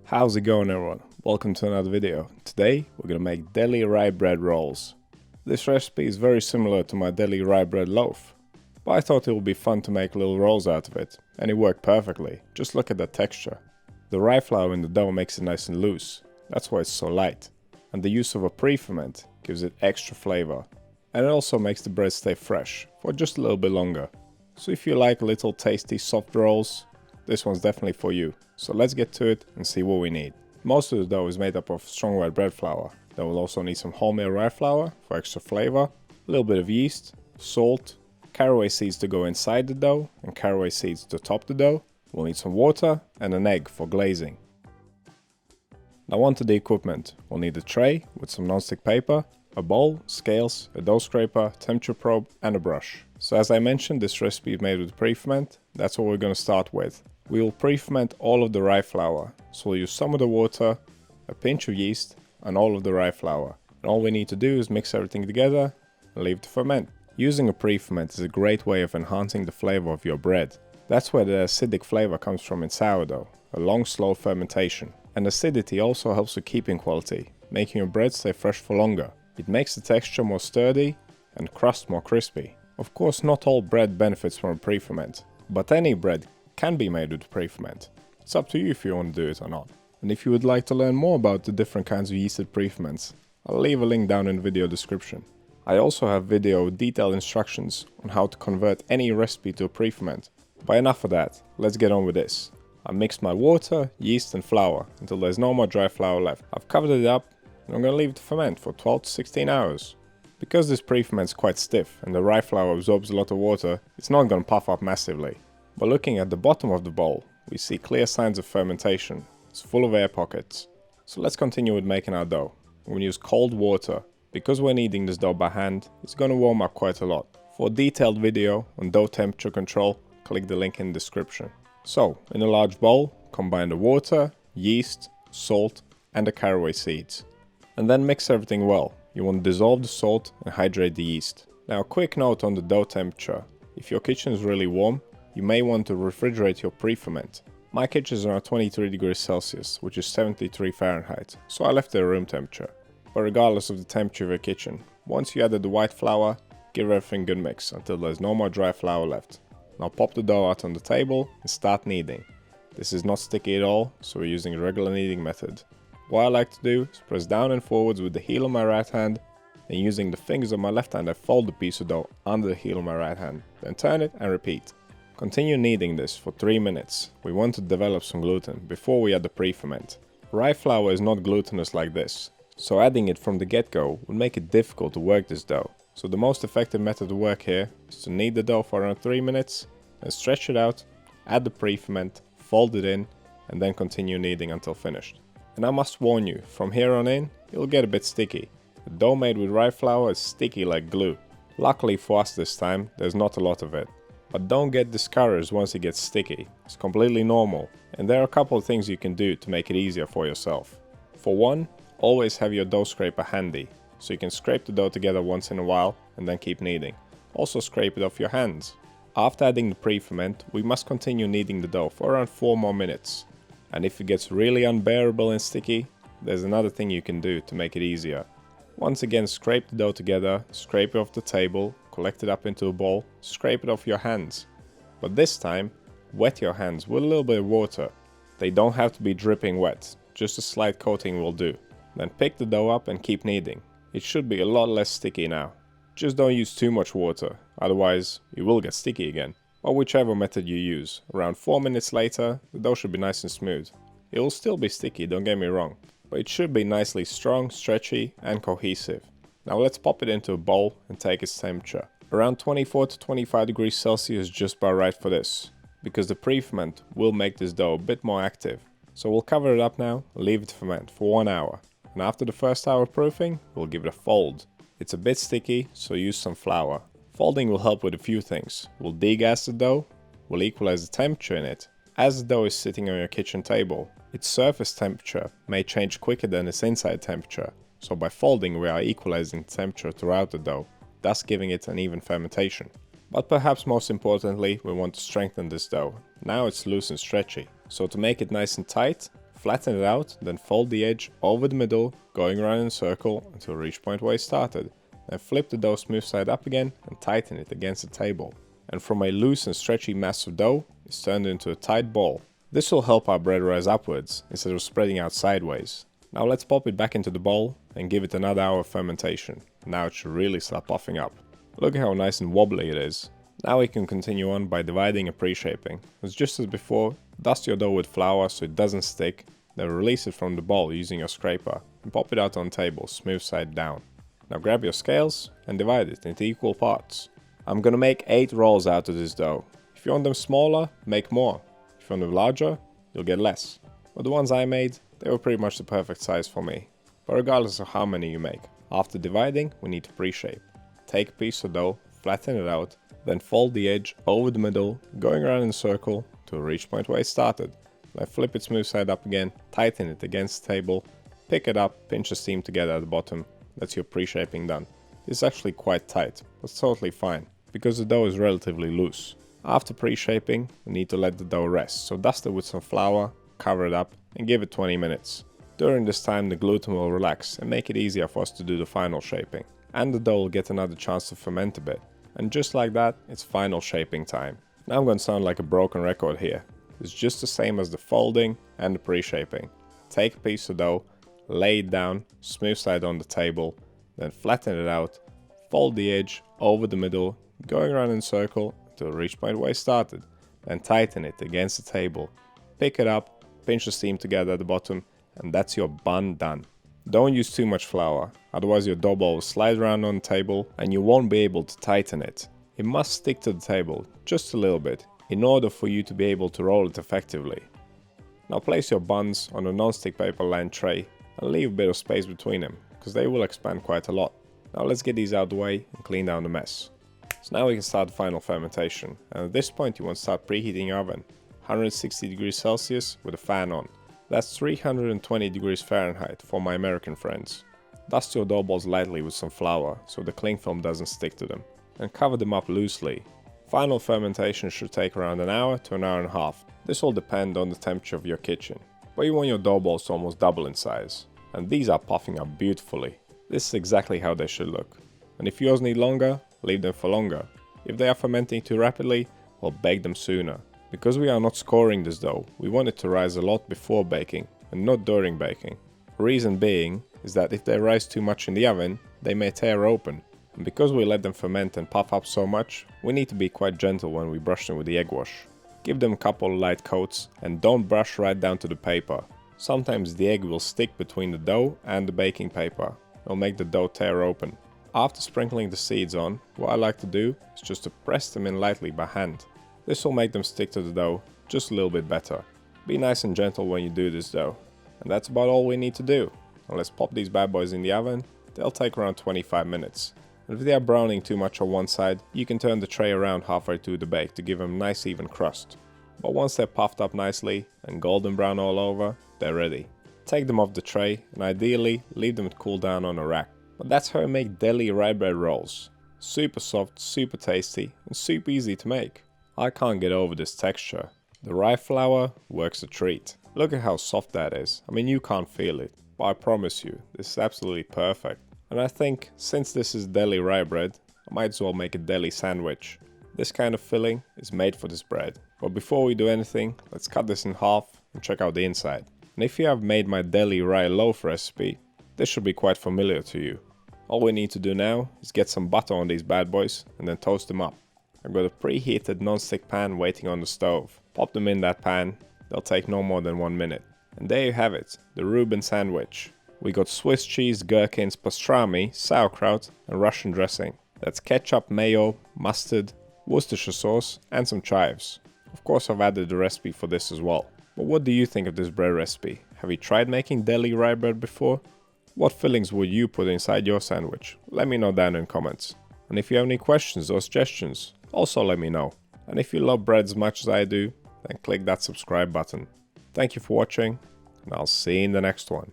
How's it going, everyone? Welcome to another video. Today we're gonna make Deli Rye bread rolls. This recipe is very similar to my Deli Rye bread loaf, but I thought it would be fun to make little rolls out of it, and it worked perfectly. Just look at the texture. The rye flour in the dough makes it nice and loose, that's why it's so light, and the use of a pre-ferment gives it extra flavor, and it also makes the bread stay fresh for just a little bit longer. So if you like little tasty soft rolls, this one's definitely for you. So let's get to it and see what we need. Most of the dough is made up of strong white bread flour. Then we'll also need some wholemeal rye flour for extra flavor, a little bit of yeast, salt, caraway seeds to go inside the dough and caraway seeds to top the dough. We'll need some water and an egg for glazing. Now onto the equipment. We'll need a tray with some non-stick paper, a bowl, scales, a dough scraper, temperature probe and a brush. So as I mentioned, this recipe is made with pre-ferment. That's what we're going to start with. We will pre-ferment all of the rye flour. So we'll use some of the water, a pinch of yeast and all of the rye flour. And all we need to do is mix everything together and leave it to ferment. Using a pre-ferment is a great way of enhancing the flavor of your bread. That's where the acidic flavor comes from in sourdough, a long slow fermentation. And acidity also helps with keeping quality, making your bread stay fresh for longer. It makes the texture more sturdy and crust more crispy. Of course, not all bread benefits from a pre-ferment, but any bread can be made with pre-ferment. It's up to you if you want to do it or not. And if you would like to learn more about the different kinds of yeasted pre-ferments, I'll leave a link down in the video description. I also have video with detailed instructions on how to convert any recipe to a pre-ferment. But enough of that, let's get on with this. I mixed my water, yeast and flour until there's no more dry flour left. I've covered it up and I'm going to leave it to ferment for 12 to 16 hours. Because this pre-ferment is quite stiff and the rye flour absorbs a lot of water, it's not going to puff up massively. But looking at the bottom of the bowl, we see clear signs of fermentation. It's full of air pockets. So let's continue with making our dough. I'm going to use cold water. Because we're kneading this dough by hand, it's going to warm up quite a lot. For a detailed video on dough temperature control, click the link in the description. So, in a large bowl, combine the water, yeast, salt and the caraway seeds. And then mix everything well. You want to dissolve the salt and hydrate the yeast. Now a quick note on the dough temperature. If your kitchen is really warm, you may want to refrigerate your pre-ferment. My kitchen is around 23 degrees Celsius, which is 73 Fahrenheit, so I left it at room temperature. But regardless of the temperature of your kitchen, once you added the white flour, give everything a good mix until there's no more dry flour left. Now pop the dough out on the table and start kneading. This is not sticky at all, so we're using a regular kneading method. What I like to do is press down and forwards with the heel of my right hand, and using the fingers of my left hand I fold the piece of dough under the heel of my right hand, then turn it and repeat. Continue kneading this for 3 minutes. We want to develop some gluten before we add the pre-ferment. Rye flour is not glutinous like this, so adding it from the get-go would make it difficult to work this dough. So the most effective method to work here is to knead the dough for around 3 minutes, then stretch it out, add the pre-ferment, fold it in, and then continue kneading until finished. And I must warn you, from here on in, it'll get a bit sticky. The dough made with rye flour is sticky like glue. Luckily for us this time, there's not a lot of it. But don't get discouraged once it gets sticky. It's completely normal. And there are a couple of things you can do to make it easier for yourself. For one, always have your dough scraper handy, so you can scrape the dough together once in a while and then keep kneading. Also scrape it off your hands. After adding the pre-ferment, we must continue kneading the dough for around 4 more minutes. And if it gets really unbearable and sticky, there's another thing you can do to make it easier. Once again, scrape the dough together, scrape it off the table, collect it up into a bowl, scrape it off your hands. But this time, wet your hands with a little bit of water. They don't have to be dripping wet, just a slight coating will do. Then pick the dough up and keep kneading. It should be a lot less sticky now. Just don't use too much water, otherwise it will get sticky again. Or whichever method you use. Around 4 minutes later, the dough should be nice and smooth. It will still be sticky, don't get me wrong, but it should be nicely strong, stretchy and cohesive. Now let's pop it into a bowl and take its temperature. Around 24 to 25 degrees Celsius is just about right for this, because the pre-ferment will make this dough a bit more active. So we'll cover it up now and leave it to ferment for 1 hour. And after the first hour of proofing, we'll give it a fold. It's a bit sticky, so use some flour. Folding will help with a few things. We'll degas the dough, we'll equalize the temperature in it. As the dough is sitting on your kitchen table, its surface temperature may change quicker than its inside temperature. So by folding we are equalizing the temperature throughout the dough, thus giving it an even fermentation. But perhaps most importantly, we want to strengthen this dough. Now it's loose and stretchy. So to make it nice and tight, Flatten it out, then fold the edge over the middle, going around in a circle until you reach point where you started. Then flip the dough smooth side up again and tighten it against the table. And from a loose and stretchy mass of dough, it's turned into a tight ball. This will help our bread rise upwards instead of spreading out sideways. Now let's pop it back into the bowl and give it another hour of fermentation. Now it should really start puffing up. Look at how nice and wobbly it is. Now we can continue on by dividing and pre-shaping. It's just as before, dust your dough with flour so it doesn't stick, then release it from the bowl using your scraper and pop it out on the table, smooth side down. Now grab your scales and divide it into equal parts. I'm gonna make 8 rolls out of this dough. If you want them smaller, make more. If you want them larger, you'll get less. But the ones I made, they were pretty much the perfect size for me. But regardless of how many you make, after dividing, we need to pre-shape. Take a piece of dough, flatten it out, then fold the edge over the middle, going around in a circle to reach point where it started. Then flip it smooth side up again, tighten it against the table, pick it up, pinch the seam together at the bottom. That's your pre-shaping done. It's actually quite tight, but it's totally fine, because the dough is relatively loose. After pre-shaping, we need to let the dough rest, so dust it with some flour, cover it up, and give it 20 minutes. During this time, the gluten will relax and make it easier for us to do the final shaping. And the dough will get another chance to ferment a bit. And just like that, it's final shaping time. Now I'm going to sound like a broken record here. It's just the same as the folding and the pre-shaping. Take a piece of dough, lay it down, smooth side on the table, then flatten it out, fold the edge over the middle, going around in a circle until reach point where it started, then tighten it against the table, pick it up, pinch the seam together at the bottom, and that's your bun done. Don't use too much flour, otherwise your dough ball will slide around on the table and you won't be able to tighten it. It must stick to the table, just a little bit, in order for you to be able to roll it effectively. Now place your buns on a non-stick paper lined tray and leave a bit of space between them, because they will expand quite a lot. Now let's get these out of the way and clean down the mess. So now we can start the final fermentation, and at this point you want to start preheating your oven, 160 degrees Celsius with a fan on. That's 320 degrees Fahrenheit for my American friends. Dust your dough balls lightly with some flour so the cling film doesn't stick to them, and cover them up loosely. Final fermentation should take around an hour to an hour and a half. This will depend on the temperature of your kitchen, but you want your dough balls to almost double in size. And these are puffing up beautifully. This is exactly how they should look. And if yours need longer, leave them for longer. If they are fermenting too rapidly, we'll bake them sooner. Because we are not scoring this dough, we want it to rise a lot before baking and not during baking. Reason being is that if they rise too much in the oven, they may tear open. And because we let them ferment and puff up so much, we need to be quite gentle when we brush them with the egg wash. Give them a couple of light coats and don't brush right down to the paper. Sometimes the egg will stick between the dough and the baking paper. It'll make the dough tear open. After sprinkling the seeds on, what I like to do is just to press them in lightly by hand. This will make them stick to the dough just a little bit better. Be nice and gentle when you do this though. And that's about all we need to do. Now let's pop these bad boys in the oven. They'll take around 25 minutes. And if they are browning too much on one side, you can turn the tray around halfway through the bake to give them a nice even crust. But once they're puffed up nicely and golden brown all over, they're ready. Take them off the tray and ideally leave them to cool down on a rack. But that's how I make Deli Rye bread rolls. Super soft, super tasty, and super easy to make. I can't get over this texture. The rye flour works a treat. Look at how soft that is. I mean, you can't feel it, but I promise you, this is absolutely perfect. And I think, since this is Deli Rye bread, I might as well make a deli sandwich. This kind of filling is made for this bread. But before we do anything, let's cut this in half and check out the inside. And if you have made my Deli Rye loaf recipe, this should be quite familiar to you. All we need to do now is get some butter on these bad boys and then toast them up. I've got a preheated non-stick pan waiting on the stove. Pop them in that pan, they'll take no more than 1 minute. And there you have it, the Reuben sandwich. We got Swiss cheese, gherkins, pastrami, sauerkraut and Russian dressing. That's ketchup, mayo, mustard, Worcestershire sauce and some chives. Of course I've added the recipe for this as well. But what do you think of this bread recipe? Have you tried making Deli Rye bread before? What fillings would you put inside your sandwich? Let me know down in the comments. And if you have any questions or suggestions, also let me know. And if you love bread as much as I do, then click that subscribe button. Thank you for watching, and I'll see you in the next one.